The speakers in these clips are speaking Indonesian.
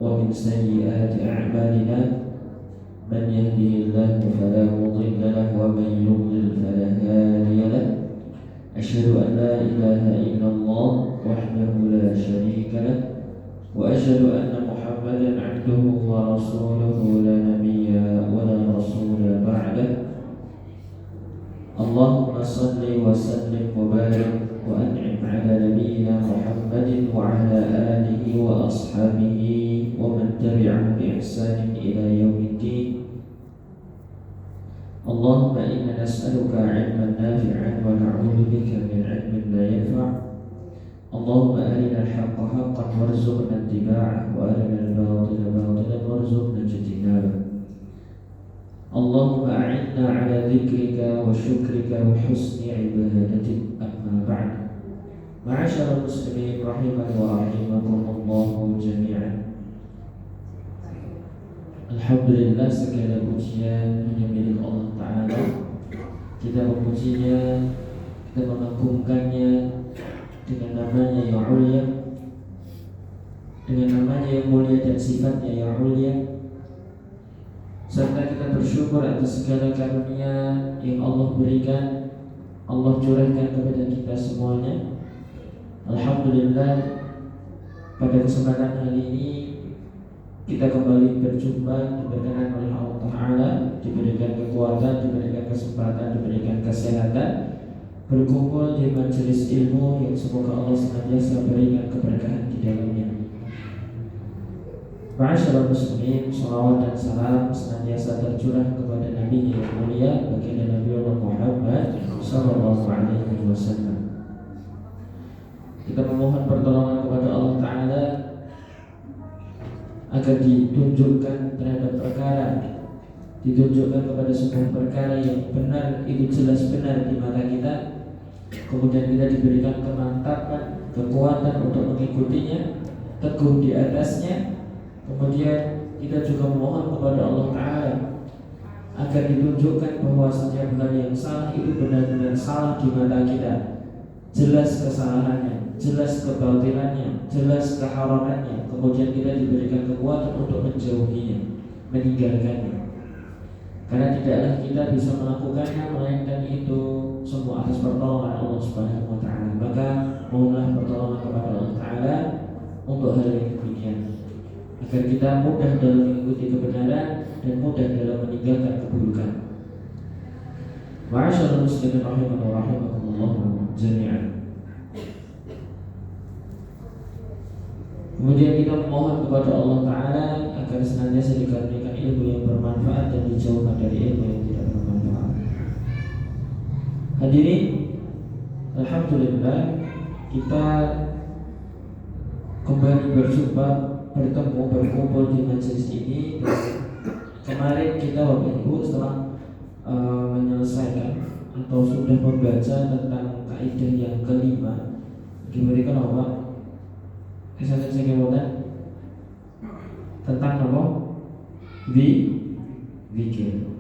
ومن سيئات أعمالنا من يهده الله فلا مضل له ومن يضلل فلا هادي له أشهد أن لا إله إلا الله وحده لا شريك له وأشهد أن محمدا عبده ورسوله لا نبي ولا رسول بعده اللهم صل وسلم وبارك وأنعم على نبينا محمد وعلى آله وأصحابه ومن تبعهم بإحسان إلى يوم الدين اللهم إنا نسألك علما نافعا ونعوذ بك من علم لا ينفع اللهم أرنا الحق حقا وارزقنا اتباعه وأرنا الباطل باطلا وارزقنا اجتنابه اللهم أعنا على ذكرك وشكرك وحسن عبادتك أما بعد معاشر المسلمين رحمني ورحمكم الله جميعا. Alhamdulillah, segala pujian hanya milik Allah Ta'ala. Kita memujinya, kita mengagungkannya dengan namanya yang ulia, dengan namanya yang mulia dan sifatnya yang ulia, serta kita bersyukur atas segala karunia yang Allah berikan, Allah curahkan kepada kita semuanya. Alhamdulillah, pada kesempatan hari ini kita kembali berjumpa, diberkahi oleh Allah Ta'ala, diberikan kekuatan, diberikan kesempatan, diberikan kesehatan, berkumpul di majelis ilmu yang semoga Allah senantiasa berikan keberkahan di dalamnya. Ma'asyiral muslimin, salawat dan salam senantiasa tercurah kepada Nabi yang mulia, baginda Nabi Muhammad sallallahu alaihi wasallam. Kita memohon pertolongan kepada Allah Ta'ala agar ditunjukkan terhadap perkara, ditunjukkan kepada sebuah perkara yang benar, itu jelas benar di mata kita, kemudian kita diberikan kemantapan, kekuatan untuk mengikutinya, teguh di atasnya. Kemudian kita juga memohon kepada Allah Ta'ala agar ditunjukkan bahwa setiap hal yang salah itu benar-benar salah di mata kita, jelas kesalahannya, jelas kebatilannya, jelas keharamannya. Kemudian kita diberikan kekuatan untuk menjauhinya, meninggalkannya. Karena tidaklah kita bisa melakukannya melainkan itu semua atas pertolongan Allah Subhanahu wa Ta'ala. Maka mohonlah pertolongan kepada Allah Ta'ala untuk hal yang demikian, agar kita mudah dalam mengikuti kebenaran dan mudah dalam meninggalkan keburukan. Ma'asyiral muslimin rahimani wa rahimakumullah jami'an. Kemudian kita memohon kepada Allah Ta'ala agar senantiasa dikaruniakan ilmu yang bermanfaat dan dijauhkan dari ilmu yang tidak bermanfaat. Hadirin, alhamdulillah kita kembali berjumpa, bertemu, berkumpul di majelis ini. Kemarin kita Bapak Ibu setelah menyelesaikan atau sudah membaca tentang kaidah yang kelima, diberikan apa? Kisah tentang apa? Zikir.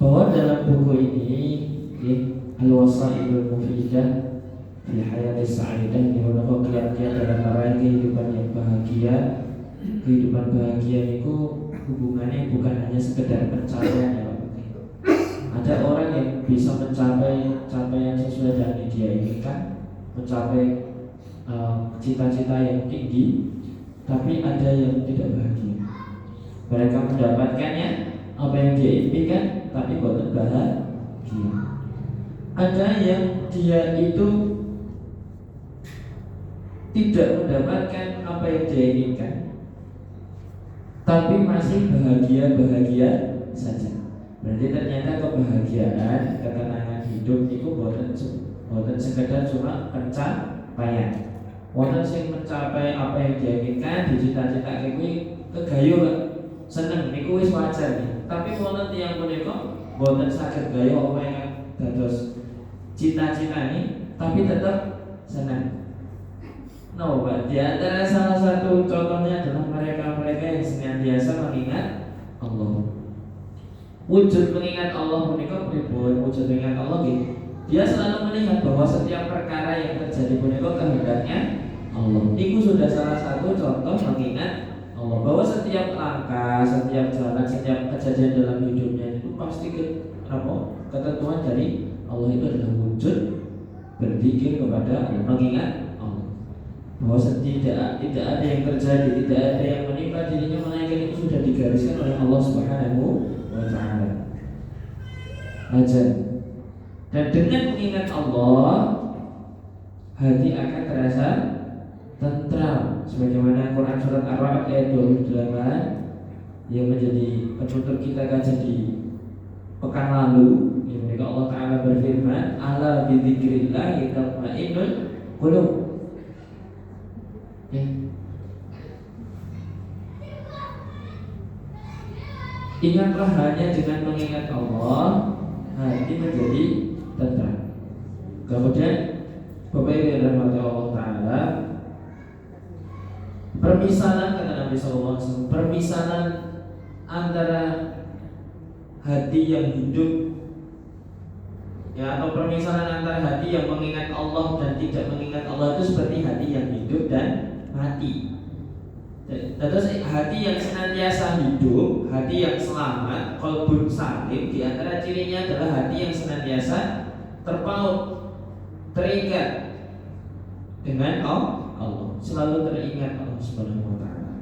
Bahwa dalam buku ini Al-Wasailul Mufidah fi Hayati Sa'idah, di mana kiat-kiat dalam meraih kehidupan yang bahagia. Kehidupan bahagia itu hubungannya bukan hanya sekedar pencapaian ya Pak. Ada orang yang bisa mencapai capaian sesuai dengan yang dia inginkan, mencapai cita-cita yang tinggi, tapi ada yang tidak bahagia. Mereka mendapatkannya apa yang dia impikan, tapi bukan bahagia. Ada yang dia itu tidak mendapatkan apa yang dia inginkan, tapi masih bahagia saja. Berarti ternyata kebahagiaan, ketenangan hidup itu bukan sekedar cuma pencapaian. Wonten sing mencapai apa yang dia inginkan, dicita-citake kuwi kegayo seneng niku wis wajar nih. Tapi wonten tiyang punika boten saged gayo apa yang dados cita-cita nih, tapi tetap senang. No, Pak. Di antara salah satu contohnya adalah mereka-mereka yang senantiasa mengingat Allah. Wujud mengingat Allah menika pripun? Wujud mengingat Allah gitu. Dia selalu melihat bahwa setiap perkara yang terjadi menika kehendaknya Allah. Itu sudah salah satu contoh kejadian dalam hidupnya itu pasti ketentuan dari Allah itu adalah wujud berzikir kepada Allah, mengingat Allah. Bahwa tidak ada yang terjadi, tidak ada yang menimpa dirinya melainkan itu sudah digariskan oleh Allah Subhanahu wa Ta'ala. Dan dengan mengingat Allah, hati akan terasa tentram, sebagaimana Quran surat Ar-Ra'd ayat 28 yang menjadi penutur kita kaji di pekan lalu. Ketika Allah Ta'ala berfirman, ala bidzikrillah tatma'innul qulub. Ingatlah hanya dengan mengingat Allah, hati menjadi tentram. Kemudian Bapak Ibu yang dirahmati Allah Ta'ala, permisalan, kata Nabi SAW, permisalan antara hati yang hidup atau permisalan antara hati yang mengingat Allah dan tidak mengingat Allah itu seperti hati yang hidup dan mati. Terus hati yang senantiasa hidup, hati yang selamat, qalbun salim, di antara cirinya adalah hati yang senantiasa terpaut, terikat dengan Allah, selalu teringat Allah Subhanahu wa Ta'ala.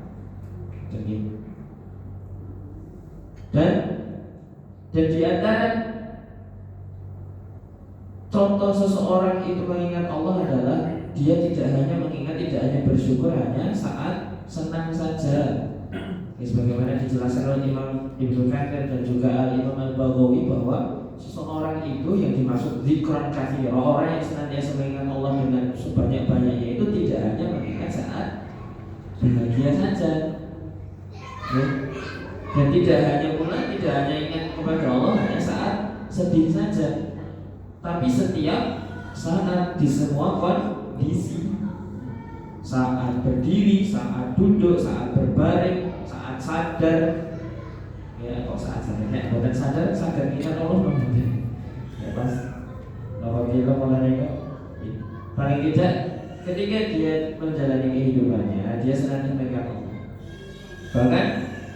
Dan di antara contoh seseorang itu mengingat Allah adalah dia tidak hanya mengingat, tidak hanya bersyukur hanya saat senang saja. Sebagaimana dijelaskan oleh Imam Ibnu Katsir dan juga Imam Al-Baghawi bahwa seseorang itu yang dimaksud zikran katsira, orang yang senantiasa mengingat Allah dengan sebanyak-banyaknya itu tidak hanya mengingat saat bahagia saja, dan tidak hanya ingat kepada Allah hanya saat sedih saja, tapi setiap saat di semua kondisi, saat berdiri, saat duduk, saat berbaring, saat sadar. Ya, kok saat sadar? Ya, bukan sadar kita tolong ya pas kalau kita mulai paling tidak ketika dia menjalani kehidupannya, dia senantiasa mengingat Allah. Bahkan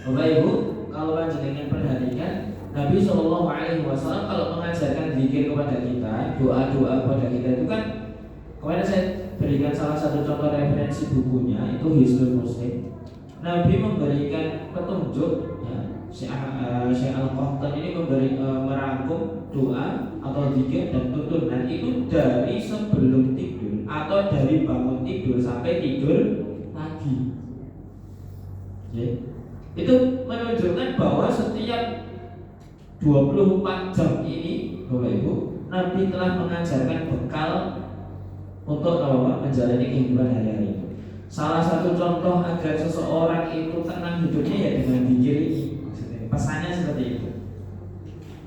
Bapak Ibu, kalau panjenengan perhatikan, Nabi SAW kalau mengajarkan zikir kepada kita, doa-doa kepada kita itu kan, kemarin saya berikan salah satu contoh referensi bukunya, itu Hisnul Muslim. Nabi memberikan petunjuk, ya, Syekh Al-Qahtani ini merangkum doa atau zikir dan tuntunan itu dari sebelum tidur atau dari bangun tidur sampai tidur lagi. Okay. Itu menunjukkan bahwa setiap 24 jam ini, Bapak Ibu, Nabi telah mengajarkan bekal untuk menjalani kehidupan hari-hari itu. Salah satu contoh agar seseorang itu tenang hidupnya ya dengan zikir ini. Maksudnya pesannya seperti itu.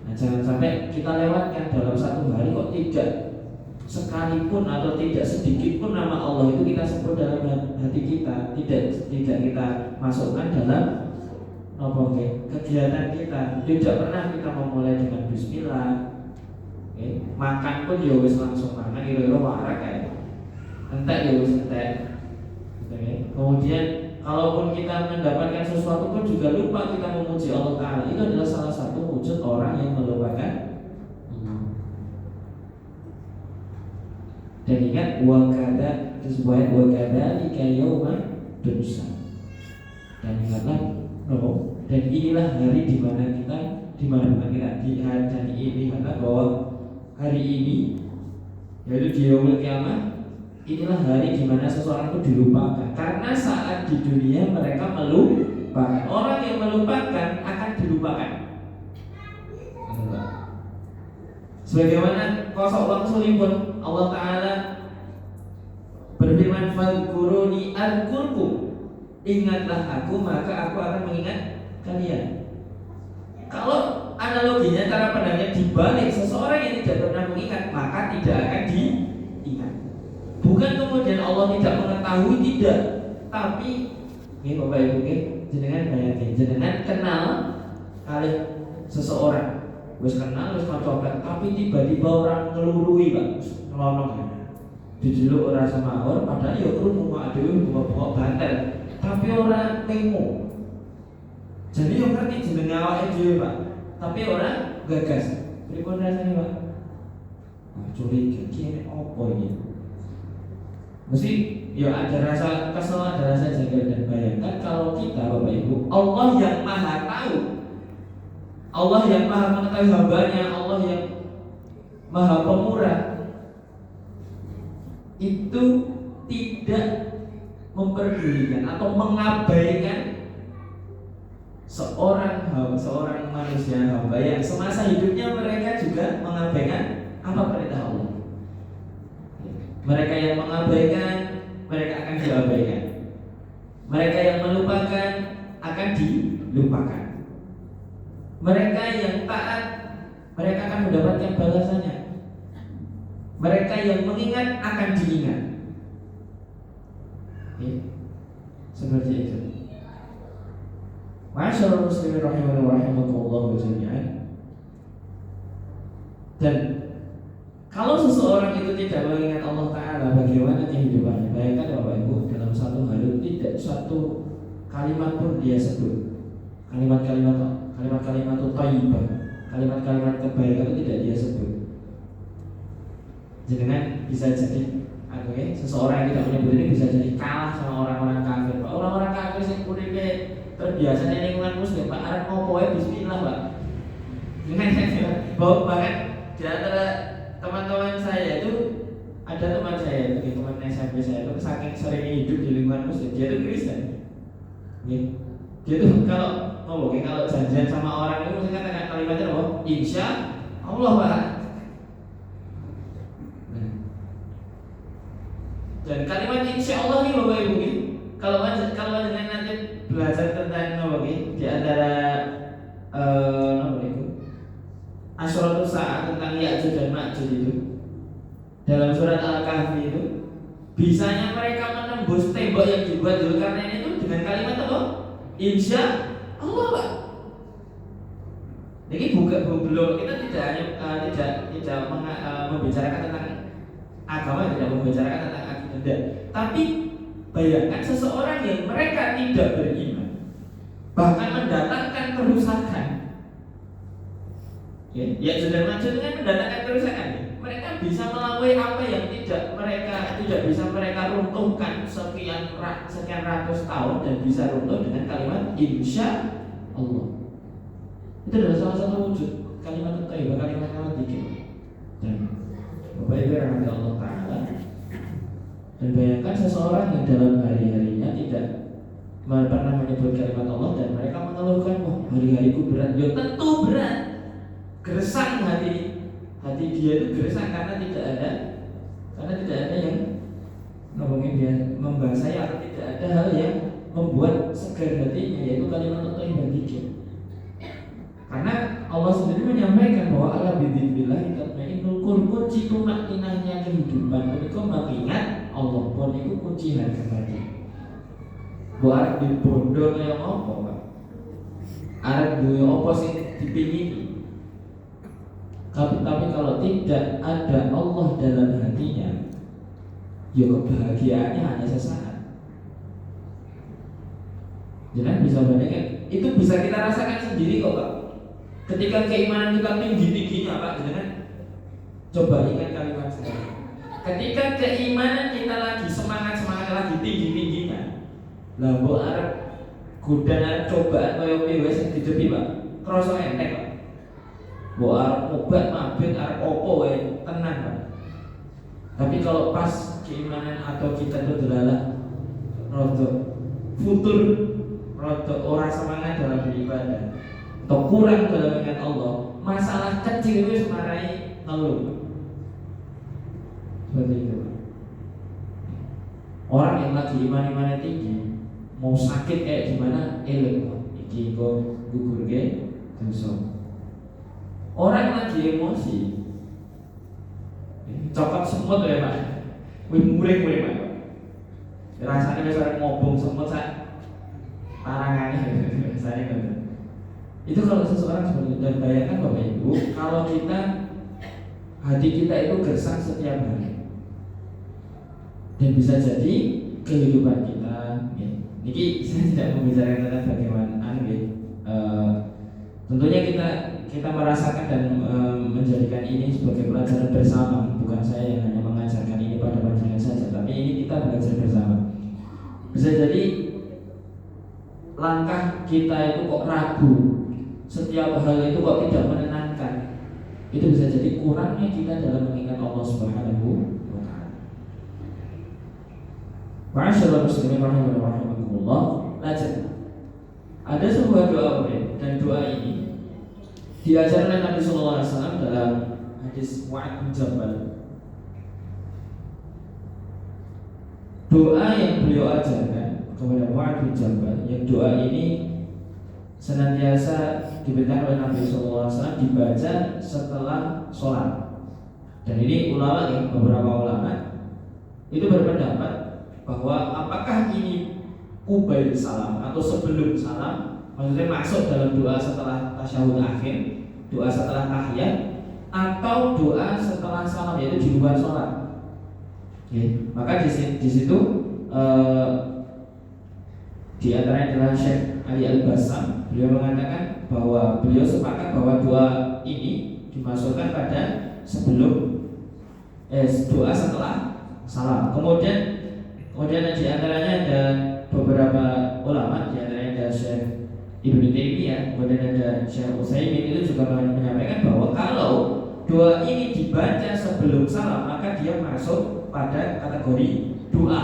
Nah, jangan sampai kita lewatkan dalam satu hari kok tidak sekalipun atau tidak sedikit pun nama Allah itu kita sebut dalam hati kita, tidak kita masukkan dalam kegiatan kita. Tidak pernah kita memulai dengan bismillah. Makan pun ya wis langsung makan, kira-kira warak kayak entek ya wis entek. Kemudian kalaupun kita mendapatkan sesuatu pun juga lupa kita memuji Allah Ta'ala. Itu adalah salah satu wujud orang yang melupakan. Dan ingat wakada sesuai wakadalika yauma tunsa. Dan ingatlah dan inilah hari di mana kita di hari ini ingatlah bahwa hari ini yaitu di yaumul kiamah, inilah hari di mana seseorang itu dilupakan. Karena saat di dunia mereka melupakan. Orang yang melupakan akan dilupakan. Sebagaimana qasa Rasulullah Allah Ta'ala berfirman, fadhkuruni adhkurkum, ingatlah aku maka aku akan mengingat kalian. Kalau analoginya cara pandangnya dibalik, seseorang yang tidak pernah mengingat maka tidak akan diingat. Bukan kemudian Allah tidak mengetahui, tidak, tapi ini Bapak Ibu, jenengan bayangin, jenengan kenal kali seseorang, wis kenal, wis coba, tapi tiba-tiba orang ngelurui Pak, ngelonong ya. Dijeluk ora semawur, padahal ya krungu adewe bawa bantel, tapi orang nemo. Jadi yang ngerti jenenge awake dhewe, Pak. Tapi orang gagas. Pripun rasane, Pak? Nah, curiga iki opo iki? Mesti ya ada rasa kesel, ada rasa jengkel dan bayangkan kalau kita Bapak Ibu, Allah yang Maha tahu, Allah yang Maha mengetahui hambanya, Allah yang Maha Pemurah itu tidak memperdulikan atau mengabaikan seorang manusia hamba yang semasa hidupnya mereka juga mengabaikan apa perintah Allah. Mereka yang mengabaikan, mereka akan diabaikan. Mereka yang melupakan akan dilupakan. Mereka yang taat, mereka akan mendapatkan balasannya. Mereka yang mengingat akan diingat. Seperti itu. Masyaallah muslimin rahimani wa rahimakumullah jami'an. Dan kalau seseorang itu tidak mengingat Allah Ta'ala, bagaimana kehidupannya? Bayangkan Bapak Ibu, dalam satu hari tidak satu kalimat pun dia sebut. Kalimat-kalimat itu thayyibah, kalimat-kalimat kebaikan itu tidak dia sebut. Jangan bisa jadi seseorang yang tidak menyebut ini bisa jadi kalah sama orang-orang kafir. Orang-orang kafir yang uripe terbiasa di lingkungan muslim, Pak, arep ngopo wae bismillah, Pak. Bahkan di antara teman-teman saya itu ada teman saya, teman SMP saya itu saking sering hidup di lingkungan muslim, dia itu Kristen. Dia tuh kalau janjian sama orang itu mesti katakan kalimatnya apa? Insya Allah, Pak. Dan kalimat insya Allah ini Bapak Ibu, kalau dengan nanti belajar tentang di antara Asyratus Sa'ah tentang Ya'juj dan Ma'juj itu dalam surat Al-Kahfi itu, bisanya mereka menembus tembok yang dibuat Dzulkarnain itu dengan kalimat apa? Insya Allah, Pak. Ini belum, kita tidak membicarakan tentang agama, tidak membicarakan tentang akidah. Tapi bayangkan seseorang yang mereka tidak beriman, bahkan mendatangkan kerusakan. Ya sudah maju dengan mendatangkan kerusakan. Mereka bisa melampaui apa yang tidak bisa mereka runtuhkan sekian ratus tahun, dan bisa runtuh dengan kalimat insya Allah. Itu adalah salah satu wujud kalimat thayyibah, kalimat dzikir. Dan Bapak Ibu rahmati Allah Ta'ala. Dan bayangkan seseorang yang dalam hari-harinya tidak pernah menyebut kalimat Allah, dan mereka mengeluhkan, hari-hariku berat. Ya tentu berat. Gersang hati dia itu gersang karena tidak ada yang ngomongin dia membasahi, atau tidak ada hal yang membuat segar hatinya, yaitu kalimat thayyibah dzikir. Karena Allah sendiri menyampaikan bahwa ala bidzikrillah tatmainnul qulub, kunci tumakninahnya kehidupan itu mengingat Allah pun itu kunci hati. Buat dibondo kaya apa, Pak? Arep duwe apa sing dipingini. Tapi kalau tidak ada Allah dalam hatinya, ya kebahagiaannya hanya sesaat. Jangan bisa bandingkan, itu bisa kita rasakan sendiri kok, Pak. Ketika keimanan kita tinggi-tingginya, Pak, jangan coba ingat kalimat saya. Ketika keimanan kita lagi semangat lagi tinggi-tingginya, lah mbok arep godaan cobaan kaya piye wis dijepi, Pak. Krasa entek, Pak. Mbok arep obat mabit arep opo wae tenang, Pak. Tapi kalau pas keimanan atau kita itu adalah rada futur, rada ora semangat dalam beribadah, atau kurang dalam ingat Allah, masalah kecil itu semarai ngeluh. Seperti itu. Orang yang lagi iman-imannya tinggi, mau sakit kayak gimana, eling iki kok gugur ge dosa. Orang lagi emosi, cokot semut ya, Pak. Wih muring-muring, Pak. Rasanya besar ngobong semut sak tarangannya rasanya kan. Itu kalau seseorang seperti itu. Dan bayangkan Bapak Ibu, kalau hati kita itu gersang setiap hari, dan bisa jadi kehidupan kita. Niki saya tidak membicarakan tentang bagaimana Tentunya kita merasakan dan menjadikan ini sebagai pelajaran bersama. Bukan saya yang hanya mengajarkan ini pada panjenengan saja, tapi ini kita belajar bersama. Bisa jadi langkah kita itu kok ragu, setiap hal itu kok tidak menenangkan. Itu bisa jadi kurangnya kita dalam mengingat Allah Subhanahu wa taala. Ma'asyiral muslimin rahimakumullah. Lanjut. Ada sebuah doa dan doa ini diajarkan oleh Nabi sallallahu alaihi wasallam dalam hadis Mu'adz bin Jabal. Doa yang beliau ajarkan kepada Mu'adz bin Jabal, yang doa ini senantiasa diberitakan oleh Nabi sallallahu alaihi wasallam dibaca setelah sholat. Dan ini ulama, beberapa ulama itu berpendapat bahwa apakah ini kubail salam atau sebelum salam, maksudnya masuk dalam doa setelah tasyahud akhir, doa setelah tahiyat, atau doa setelah salam, yaitu di luar sholat. Oke. Maka di situ di antaranya adalah Syekh Ali Al-Bassam. Beliau mengatakan bahwa beliau sepakat bahwa doa ini dimasukkan pada sebelum doa setelah salam. Kemudian di antaranya ada beberapa ulama, di antaranya ada Syekh Ibnu Taimiyah, kemudian ada Syekh Utsaimin, itu juga menyampaikan bahwa kalau doa ini dibaca sebelum salam maka dia masuk pada kategori doa.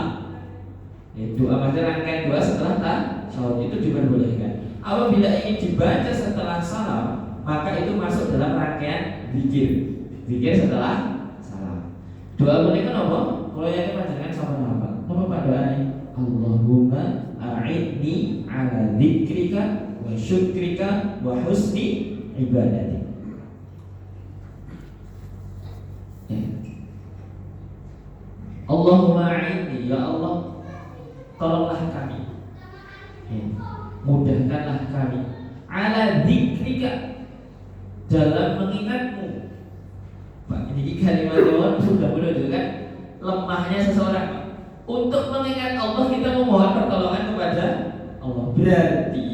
Doa maksudnya rangkaian doa setelah tasyahud itu diperbolehkan. Apabila ini dibaca setelah salam maka itu masuk dalam rangkaian zikir. Zikir setelah salam. Doa boleh kan apa? Kalau yang panjenengan sama apa? Apa Pak doanya? Allahumma a'inni ala dzikrika wa syukrika wa husni ibadatik. Allahumma a'inni, ya Allah, tolonglah kami, mudahkanlah kami, ala dzikrika, dalam mengingatmu. Pak, ini kalimat doa sudah boleh juga kan? Lemahnya seseorang. Untuk mengingat Allah kita memohon pertolongan kepada Allah. Berarti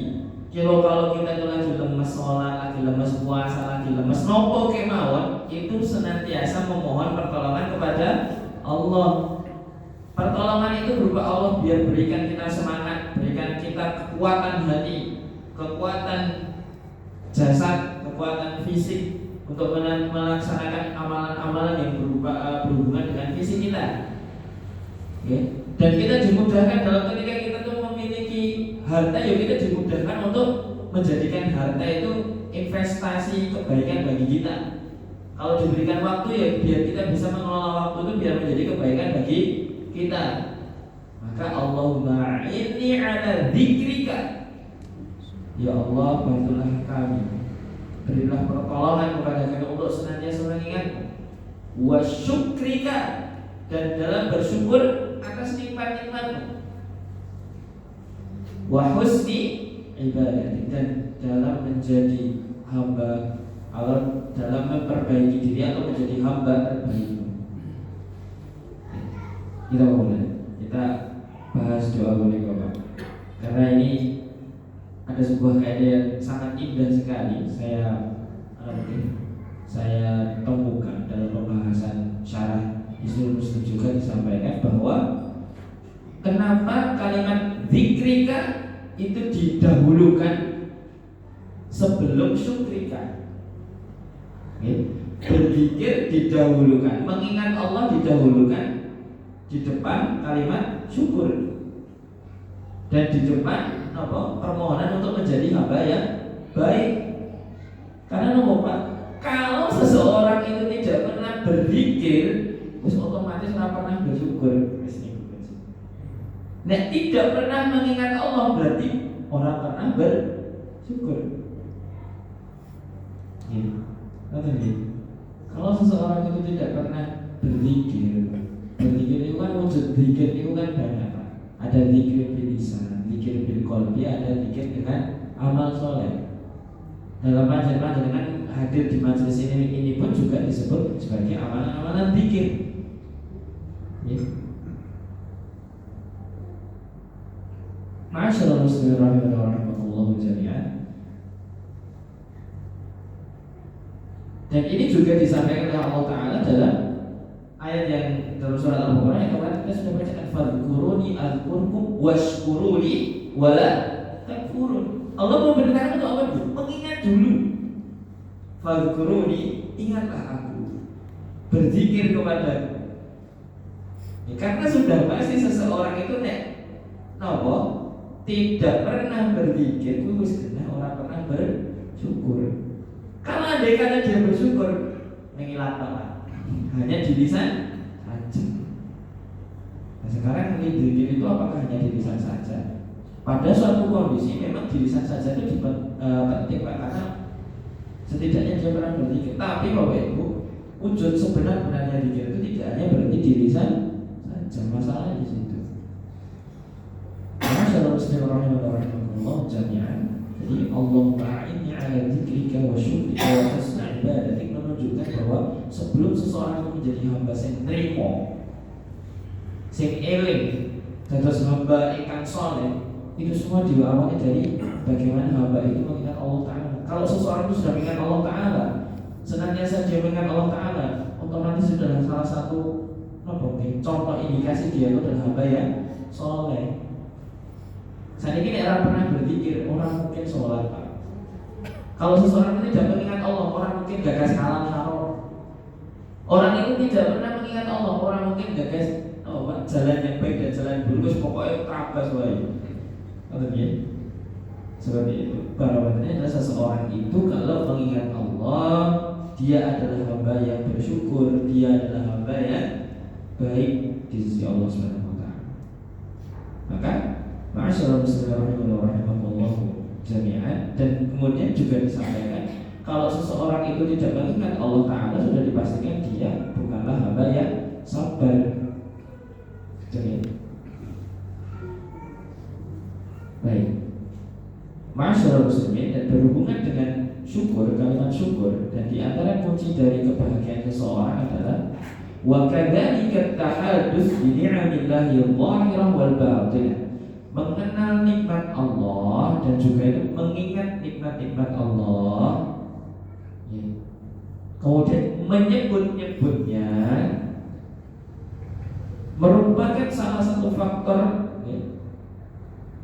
kalau kita itu lagi lemes sholat, lagi lemes puasa, lagi lemes nopo kemawon, itu senantiasa memohon pertolongan kepada Allah. Pertolongan itu berupa Allah biar berikan kita semangat, berikan kita kekuatan hati, kekuatan jasad, kekuatan fisik untuk melaksanakan amalan-amalan yang berhubungan dengan fisik kita. Dan kita dimudahkan dalam ketika kita tuh memiliki harta, ya kita dimudahkan untuk menjadikan harta itu investasi kebaikan bagi kita. Kalau diberikan waktu, ya biar kita bisa mengelola waktu itu biar menjadi kebaikan bagi kita. Maka Allahumma inni ala dzikrika, ya Allah bantulah kami, berilah pertolongan kepada kami untuk senantiasa mengingatmu, wa syukrika, dan dalam bersyukur atas nikmat-nikmatmu, wa husni ibadah, dan dalam menjadi hamba, atau dalam memperbaiki diri atau menjadi hamba terbaikmu. Kita bahas doa boleh Bapak, karena ini ada sebuah kaidah yang sangat indah sekali saya temukan dalam pembahasan syarah Hisnul Muslim, juga disampaikan bahwa kenapa kalimat zikrika itu didahulukan sebelum syukrika. Berzikir didahulukan, mengingat Allah didahulukan di depan kalimat syukur, dan di depan permohonan untuk menjadi hamba yang baik. Karena Pak, kalau seseorang itu tidak pernah berzikir, otomatis tidak pernah bersyukur. Nah, tidak pernah mengingat Allah berarti orang pernah bersyukur. Kalau seseorang itu tidak pernah berzikir itu kan wujud zikir itu kan banyak Pak. Ada zikir bil lisan, zikir bil qalbi, ada zikir dengan amal soleh. Dalam panjenengan hadir di majelis ini pun juga disebut sebagai amalan-amalan zikir. Ma'asyiral muslimin rahimanallahu jami'an. Dan ini juga disampaikan oleh Allah Ta'ala dalam ayat yang dalam surat Al-Baqarah yang kemarin kita sudah baca, fadhkuruni azkurkum washkuruni wala takfurun. Allah memberitakan untuk apa itu? Mengingat dulu. Fadhkuruni, ingatlah aku, berzikir kepadaku. Ya, karena sudah pasti seseorang itu tidak pernah berzikir, wis kena orang pernah bersyukur. Kalau andai kata dia bersyukur, mengilat apa? Hanya di lisan saja. Nah, sekarang berzikir itu apakah hanya di lisan saja? Pada suatu kondisi memang di lisan saja itu penting, Pak, karena setidaknya dia pernah berzikir. Tapi Bapak Ibu, wujud sebenar-benarnya zikir itu tidak hanya berhenti di lisan saja. Masalahnya di situ. Masyaallah bismillahirrahmanirrahim jami'an. Jadi Allah ta'ala ala dzikrika wa syukrika wa husni ibadatik menunjukkan bahwa sebelum seseorang itu menjadi hamba sing trimo, sing eling, dados hamba ingkang saleh, itu semua diawali dari bagaimana hamba itu mengingat Allah Ta'ala. Kalau seseorang itu sudah mengingat Allah Ta'ala, senantiasa dia mengingat Allah Ta'ala, otomatis sudah salah satu contoh indikasi dia itu adalah hamba yang soleh. Saat ini orang pernah berzikir, orang mungkin sholat, Pak. Kalau seseorang itu tidak mengingat Allah, orang mungkin gagas halal haram. Orang itu tidak pernah mengingat Allah, orang mungkin gagas jalan yang baik dan jalan buruk, pokoknya terabas wae. Artinya seperti itu. Parameternya adalah seseorang itu kalau mengingat Allah, dia adalah hamba yang bersyukur, dia adalah hamba yang baik di sisi Allah Subhanahu wa taala. Maka ma'asyarul muslimin rahimakumullah jami'an, dan kemudian juga disampaikan kalau seseorang itu tidak mengingat Allah Ta'ala, sudah dipastikan dia bukanlah hamba yang sabar. Jadi baik, ma'asyarul muslimin, dan berhubungan dengan syukur, kalimat syukur, dan di antara kunci dari kebahagiaan seseorang adalah wa kadzalika tahadduts bi ni'amillahi adh-dhahirah wal batinah, mengenal nikmat Allah dan juga itu mengingat nikmat-nikmat Allah, ya. Kemudian menyebut-nyebutnya merupakan salah satu faktor, ya,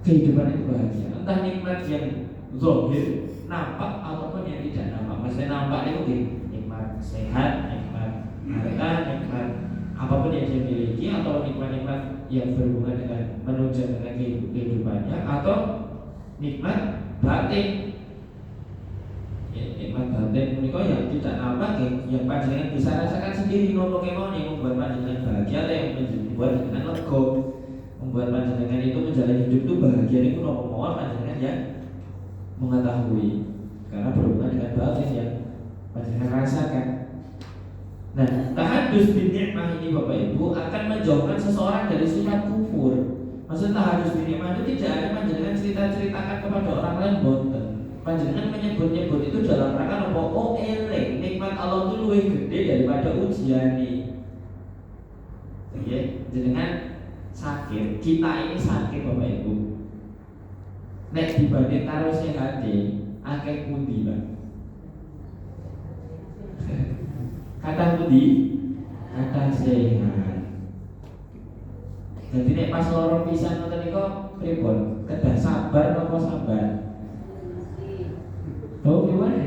kehidupan itu bahagia. Entah nikmat yang zahir, nampak ataupun yang tidak nampak. Maksudnya nampak itu nikmat sehat, nikmat harta, nikmat apapun yang dia miliki, atau nikmat-nikmat yang berhubungan dengan menunjang dengan kehidupannya, atau nikmat batin. Ya, nikmat batin menika yang tidak nampak, yang panjenengan bisa rasakan sendiri nopo kemawon yang membuat panjenengan bahagia, atau yang membuat panjenengan lega, membuat panjenengan itu menjalani hidup itu bahagia itu nopo mawon panjenengan yang mengetahui, karena berhubungan dengan batin yang panjenengan rasakan. Nah, tahadus bin nikmah ini Bapak Ibu akan menjauhkan seseorang dari sifat kufur. Maksud tahadus bin nikmah itu tidak hanya panjenengan cerita-ceritakan kepada orang lain, boten. Panjenengan menyebut-nyebut itu dalam rangka apa? Oh, eling nikmat Allah itu lebih gede daripada ujian ini. Oke, jenengan sakit, kita ini sakit Bapak Ibu. Nek dibanding karo sehat akeh pundi, Pak? Kata budi, kata sehat. Jadi nek pas loro pisan ngoten niku pripun? Kedah sabar napa sabar? Oh gimana?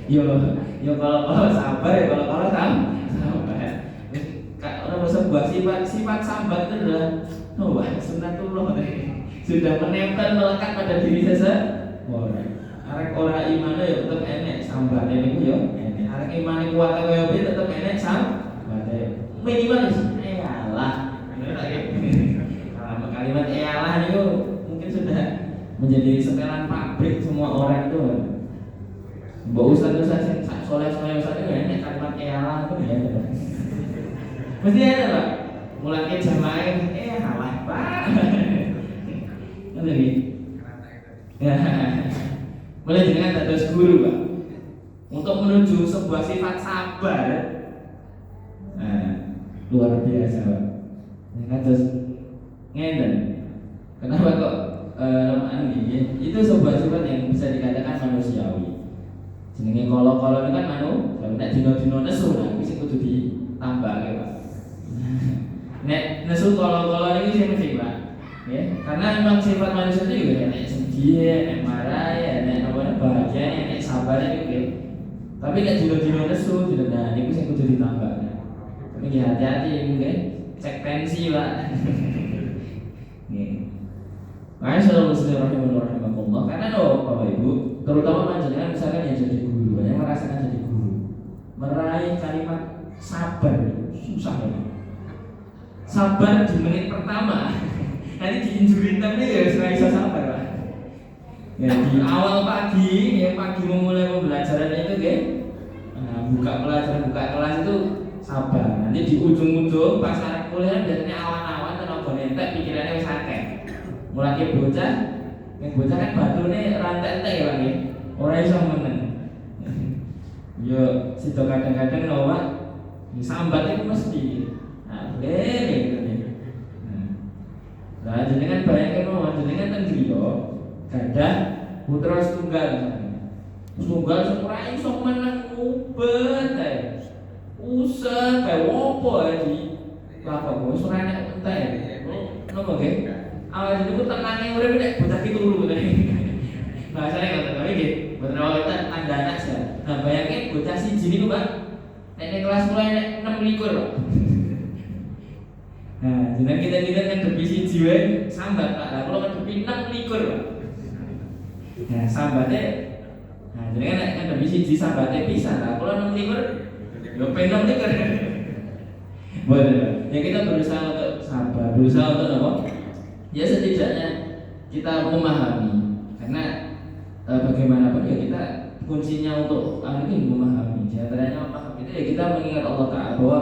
Yo kalau sabar ya, kalau sabar. Kalau sebuah sifat sabar itu adalah sunnatullah, sudah menempel melekat pada diri seseorang. Arek ora iman ya tetep enek sambate niku ya. Arek iman kuat kaya piye tetep enek sambate. Minimal iyalah. Kalimat iyalah niku mungkin sudah menjadi setelan pabrik semua orang itu. Mbok ustaz-ustaz sing soleh-soleh ustaz itu enek kalimat iyalah itu ya. Mesti ada, Pak. Mulai jamaah iyalah, Pak. Ngono iki. Ya. Mulai dengan dados guru, Pak, untuk menuju sebuah sifat sabar. Nah, luar biasa, Pak. Dados ngeten. Kenapa kok itu sebuah sifat yang bisa dikatakan manusiawi. Jenenge kala-kala ini kan nek dino-dino nesu nah iki sing kudu ditambahke, Pak. Nek nesu kala-kala niku sing mesti, Pak. Ya, karena memang sifat manusia itu juga nek sedih, nek marah, ya nek bahagia, nek sabar itu gitu. Tapi nek dino-dino nesu nah niku sing kudu ditambah. Tapi hati-hati mungkin cek tensi, Pak. Nggih. Makanya selalu muslim rahimahullah karena Bapak Ibu, terutama panjenengan misalkan yang jadi guru, yang merasakan jadi guru, meraih kalimat sabar susah ya. Sabar di menit pertama, nanti diinjurin tapi ya sudah bisa sabar, Pak. Ya di awal pagi, ya pagi memulai pembelajaran itu, buka pelajaran, buka kelas itu sabar. Nanti di ujung-ujung pas anak kuliah biasanya awan-awan tenaga entek pikirannya wis akeh. Mulai bocah, yang bocah kan batune rantai-rantai ya, Pak nggih. Ora iso meneng. Yo sido kadang-kadang Pak, sambat itu mesti. Nah, boleh. Nah, jenengan bayangke mawon jenengan teng griya gadah putra setunggal. Setunggal sing ora iso meneng ubet ae. Usah kae opo ae di lakon wis ora enak entek. Napa nggih? Awal itu tenangnya urip nek bocah ki turu tadi. Bahasane ngoten tapi nggih, mboten wonten tanda anak sih. Nah, bayangke bocah siji niku, Pak. Nek kelas mulai nek 6 likur, Pak. Nah, jeneng kita ngedepi siji wae sambat, Pak. Lah kula ngedepi 6 likur, Pak. Nah, sambate nah, jenengan nek ngedepi siji sambate pisan. Lah kula 6 likur yo pen 6 likur. Boleh, ya kita berusaha untuk sabar, berusaha untuk apa? Ya setidaknya kita memahami karena bagaimanapun ya kita kuncinya untuk ini memahami. Di antaranya memahami itu ya kita mengingat Allah Ta'ala bahwa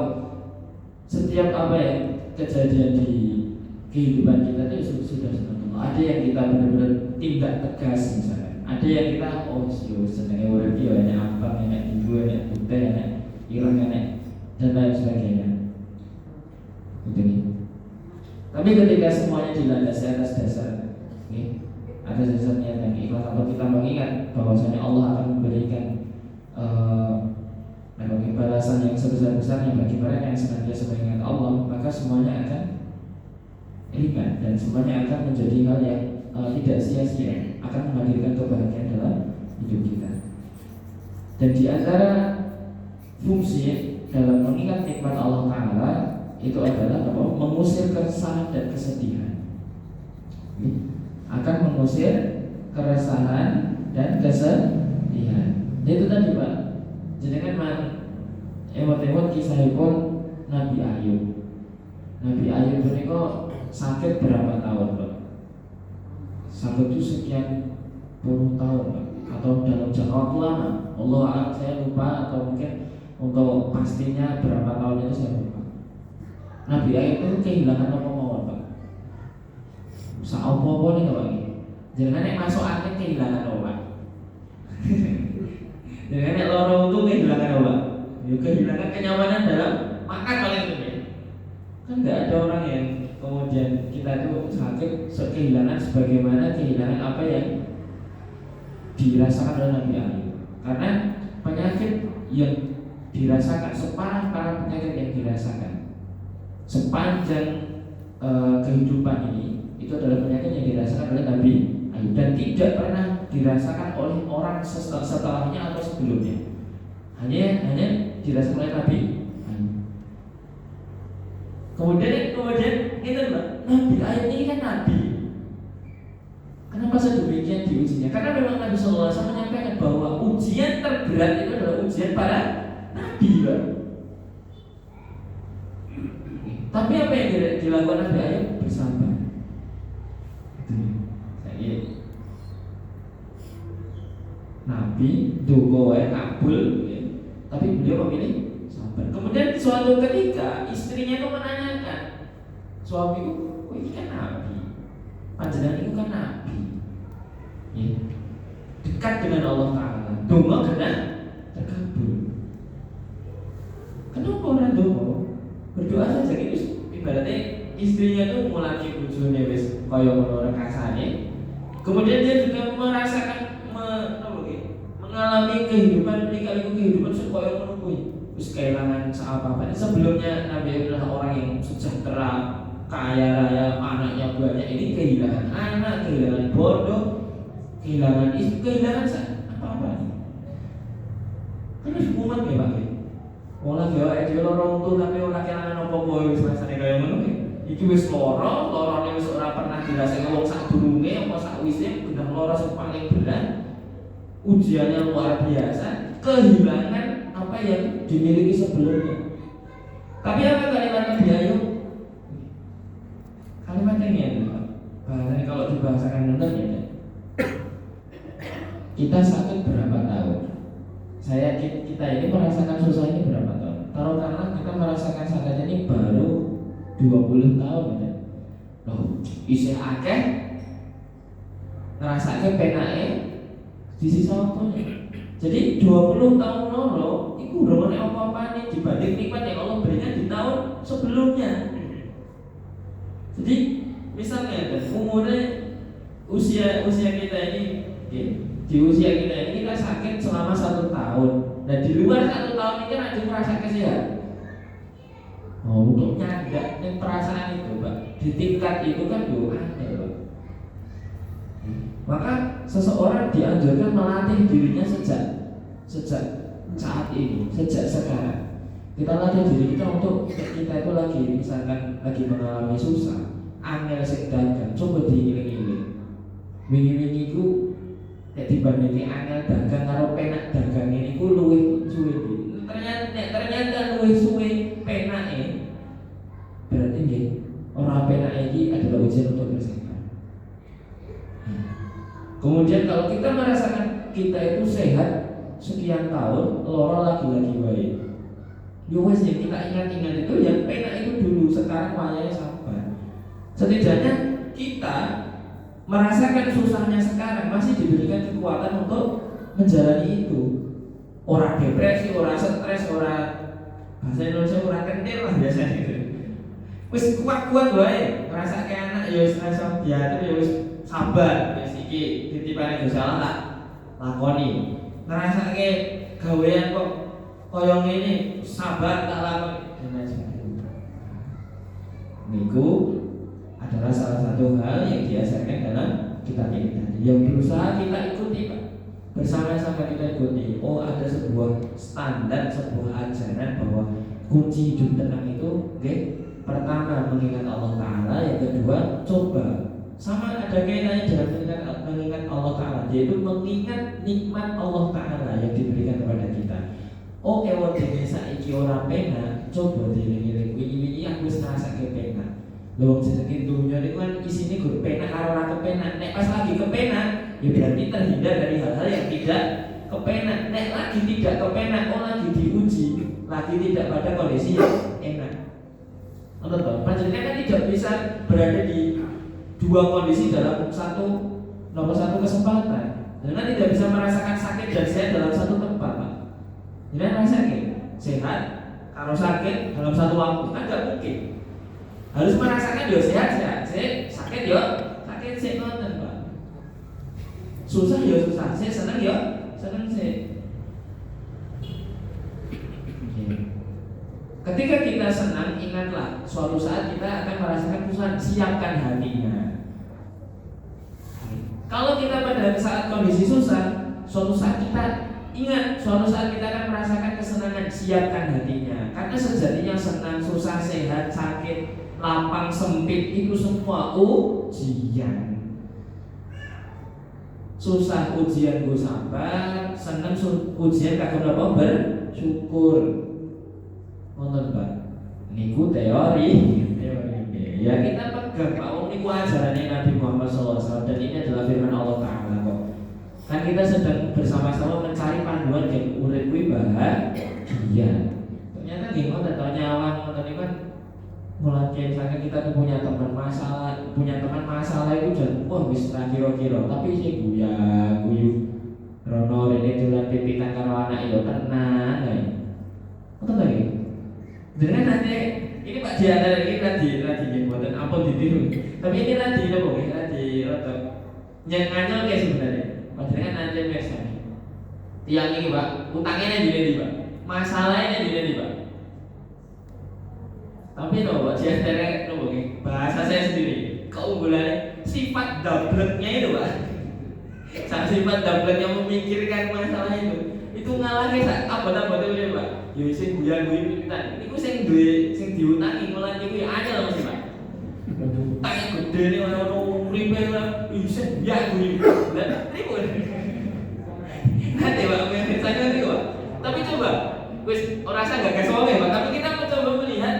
setiap apa yang kejadian di kehidupan kita itu sudah Allah. Ada yang kita benar-benar tindak tegas misalnya. Ada yang kita senengnya urip ya enek ambang, enek dua, enek putih, enek ireng, enek dan lain sebagainya. Gitu. Tapi ketika semuanya dilandasi atas dasar atas dasar niat yang ikhlas atau kita mengingat bahwasanya Allah akan memberikan balasan yang sebesar-besarnya bagi mereka yang senantiasa mengingat Allah, maka semuanya akan ringan dan semuanya akan menjadi hal yang tidak sia-sia, akan menghadirkan kebahagiaan dalam hidup kita. Dan di antara fungsi dalam mengingat nikmat Allah Ta'ala itu adalah apa? Mengusir keresahan dan kesedihan. Akan mengusir keresahan dan kesedihan. Itu tadi, Pak. Jenengan emot-emot kisahipun Nabi Ayub. Nabi Ayub ini kok sakit berapa tahun, Pak? Sakit itu sekian puluh tahun, Pak. Atau dalam jangka waktu lama. Allah alam saya lupa atau mungkin untuk pastinya berapa tahun itu saya lupa. Nabi Ayub itu kehilangan apa-apa, Pak. Apa-apa nih Pak. Jangan nek masuk angin kehilangan apa, Pak. Jangan nek loro itu kehilangan apa. Ya kehilangan kenyamanan dalam makan paling penting. Kan nggak ada orang yang kemudian kita itu sakit kehilangan sebagaimana kehilangan apa yang dirasakan oleh Nabi Ayub. Karena penyakit yang dirasakan separah-parah penyakit yang dirasakan sepanjang kehidupan ini itu adalah penyakit yang dirasakan oleh Nabi Ayub dan tidak pernah dirasakan oleh orang setelahnya atau sebelumnya. Hanya dirasakan oleh Nabi Ayub. Kemudian itu Nabi Ayub ini kan Nabi. Kenapa sedemikian diujinya? Karena memang Nabi SAW menyampaikan bahwa ujian terberat itu adalah ujian para Nabi, Pak. Tapi apa yang dilakukan Nabi Ayub? Bersabar. Nabi dungo wae kabul, tapi beliau memilih sabar. Kemudian suatu ketika istrinya itu menanyakan, suamiku, ini kan Nabi, panjenengan itu kan Nabi, dekat dengan Allah Taala, dungo kena terkabul. Kenapa orang dungo? Berdoa saja gitu, ibaratnya istrinya tuh mulai bujune wis kaya ngono rekasane. Kemudian dia juga merasakan mengalami kehidupan lika-liku kehidupan supaya menunggu terus kehilangan apa-apa. Sebelumnya Nabi adalah orang yang sejahtera, kaya raya, anaknya banyak. Ini kehilangan anak, kehilangan bodoh, kehilangan istri, kehilangan apa-apa. Kan wis kumat ya Pak. Wong lagi awake dhewe lara untu tapi ora kelangan apa-apa wis rasane kaya ngono. Iki wis lorone wis ora pernah dirasake wong sadurunge apa sakwise udah lara sing paling berat. Ujiannya luar biasa, kehilangan apa yang dimiliki sebelumnya. Tapi apa kalimat Nabi Ayub? Kalimatnya ini Pak. Bahasanya kalau dibahasakan benar ya. Kita sakit berapa tahun? Kita ini merasakan susah ini berapa tahun? Taruhlah kita merasakan sakit ini baru 20 tahun ya. Loh, isih akeh ngrasake penake di sisa waktunya. Jadi 20 tahun loro itu urung ana apa-apane dibanding nikmat yang Allah berikan di tahun sebelumnya. Jadi misalnya umurnya usia kita ini di usia kita ini kita sakit selama 1 tahun. Dan di luar 1 tahun ini kan ada merasa sehat. Untuk nyanda dan perasaan itu Pak, di tingkat itu kan aneh Pak. Maka seseorang dianjurkan melatih dirinya sejak saat ini, sejak sekarang. Kita latih diri kita untuk kita itu lagi misalkan lagi mengalami susah, angel sedang, coba diiling-iling. Wingi-wingi ku dibandingin angel dagang karo penak dagang ini ku luwih suwe. Ternyata luwih suwe penake. Berarti nggih, ora penake iki adalah ujian untuk bersabar. Kemudian kalau kita merasakan kita itu sehat sekian tahun, loro lagi-lagi baik. Yo wes yang kita ingat-ingat itu yang penak itu dulu, sekarang wayahnya sabar. Setidaknya kita merasakan susahnya sekarang masih diberikan kekuatan untuk menjalani itu. Orang depresi, orang stres, orang bahasa Indonesia orang kentir lah biasanya itu. Wis kuat-kuat wae, ngrasake anak ya wis rasa diatur ya wis sabar, wis iki ditipane Gusti Allah tak lakoni. Ngrasake gawean kok kaya ngene, sabar tak lakoni. Niku adalah salah satu hal yang diajarkan dalam kitab ini tadi. Yang berusaha kita ikuti Pak. Bersama-sama kita ikuti. Oh, ada sebuah standar, sebuah ajaran bahwa kunci hidup tenang itu pertama mengingat Allah Ta'ala, yang kedua coba sama ada kaitannya dengan mengingat Allah Ta'ala, yaitu mengingat nikmat Allah Ta'ala yang diberikan kepada kita. Oh, ewa dene saiki ora penak, coba dieling-eling wingi-wingi aku wis ngrasake penak. Lho jenenge dunya niku kan isine gur penak karo ora kepenak. Nek pas lagi kepenak, ya berarti terhindar dari hal-hal yang tidak kepenak. Nek lagi tidak kepenak, oh lagi diuji, lagi tidak pada kondisi yang enak. Teman-teman, panjenengan kan tidak bisa berada di dua kondisi dalam satu kesempatan. Jangan tidak bisa merasakan sakit dan sehat dalam satu tempat, Pak. Jangan sakit, sehat, kalau sakit dalam satu waktu kan nggak mungkin. Harus merasakan yo sehat, sakit yo sakit sih nonton Pak. Susah yo susah, saya senang yo senang sih. Ketika kita senang, ingatlah suatu saat kita akan merasakan kesusahan, siapkan hatinya. Kalau kita pada saat kondisi susah, suatu saat kita ingat, suatu saat kita akan merasakan kesenangan, siapkan hatinya. Karena sejatinya senang, susah, sehat, sakit, lapang, sempit itu semua ujian. Susah ujian gue sabar, senang ujian kagak apa bersyukur. Nonton Pak, niku teori. Ya kita pegang Pak, niku ajarannya Nabi Muhammad SAW dan ini adalah firman Allah Taala kok. Kan kita sedang bersama-sama mencari panduan yang urip kuwi bahagia. Ternyata nggih ngoten to nyawang ngoten niku kan mulai misalnya kita tuh punya teman masalah itu dan wah wis ra kira-kira tapi sing guyu rono rene dolan pipitan karo anak yo tenang ae. Ngoten ta nggih? Dengan nanti ini Pak Diana ini lagi buatan apa ditiru. Tapi ini lagi loh, lagi rotok. Yang nganyel kayak sebenarnya. Padahal nanti biasanya. Tiang ini Pak, utangnya di Pak, masalahnya di Pak. Tapi Pak, di antara bahasa saya sendiri, keunggulannya sifat dableknya itu Pak. Sifat dableknya memikirkan masalah itu ngalahin abot-abot itu Pak. Ya sing guyan-guyu pitan. Niku sing duwe sing diutangi mulan niku ya anyel mesti Pak. Utangnya gede nih ono uripe ora bisa ya guyu. Lah niku. Nanti Pak, misalnya niku Pak. Tapi coba wis ora usah gagas wae Pak, tapi kita mencoba melihat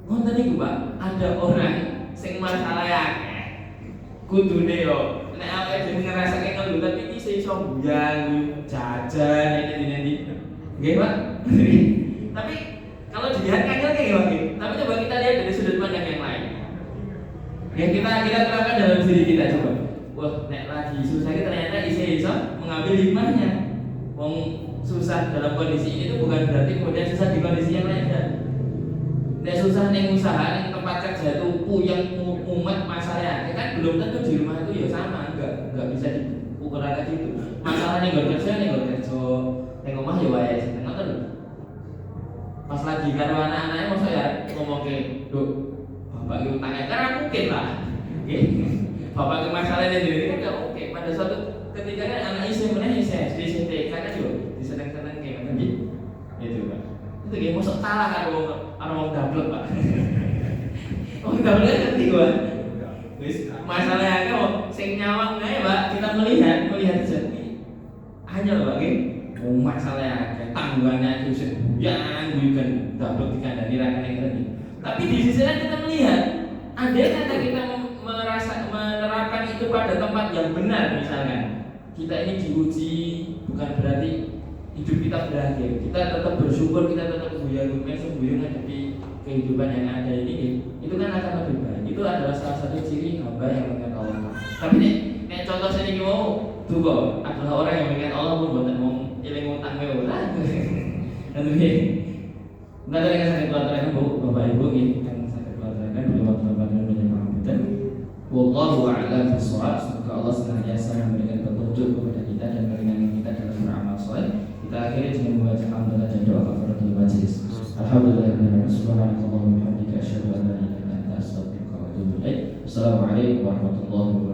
ngoten niku Pak, ada orang sing masalah akeh. Kudune yo nek awake dhewe ngrasake ngono tapi iki iso guyang jajan ini. Nggih Pak. Tapi kalau dilihat kan kayak Pak. Tapi coba kita lihat dari sudut pandang yang lain. Ya kita terapkan dalam diri kita coba. Wah, nek lagi susah kita ternyata iso mengambil hikmahnya. Wong susah dalam kondisi ini tuh bukan berarti kemudian susah di kondisi yang lain. Nek susah ning usaha ning tempat kerja itu puyeng umat masalah ya kan belum tentu di rumah itu ya sama, enggak bisa diukur kayak gitu. Masalah ning kerja ning omah ya wae ngoten lho. Pas lagi karo anak-anaknya masa ya ngomong ke, "Duk, bapak iki utangnya karena mungkin lah." Nggih. Bapak ke masalahnya sendiri kan enggak mungkin. Pada suatu ketika kan anak istri meneh SD TK kan yo diseneng-seneng kayak ngoten nggih. Itu Pak. Itu nggih mosok salah karo wong dablek Pak. Wong dablek ngerti gua. Wis masalahnya kok sing nyawang ae Pak, kita melihat jadi hanya Pak nggih. Masalahnya tanggungannya itu yang bukan dapat dikandani rakan yang tadi. Tapi di sisi lain kita melihat, andai kata kita menerapkan itu pada tempat yang benar, misalkan kita ini diuji bukan berarti hidup kita berakhir. Kita tetap bersyukur, kita tetap guyang menghadapi kehidupan yang ada ini. Itu kan akan lebih baik. Itu adalah salah satu ciri hamba yang mengenal Allah. Tapi nih contoh saya ini mau tuh adalah orang yang mengingat Allah pun buatan mau iling utang ora. Dan begini, nggak ada yang sakit pelajaran bu, bapak ibu ini yang sakit pelajaran beliau bapak dan banyak pengambilan. Wallahu a'lam bishawab. Semoga Allah senantiasa memberikan petunjuk kepada kita dan meringankan kita dalam beramal soleh. Kita akhiri dengan membaca hamdalah dan doa kafaratul majelis. Alhamdulillah, subhanallah wa bihamdika asyhadu an la ilaha illa anta astaghfiruka wa atubu ilaik. Assalamualaikum warahmatullahi wabarakatuh.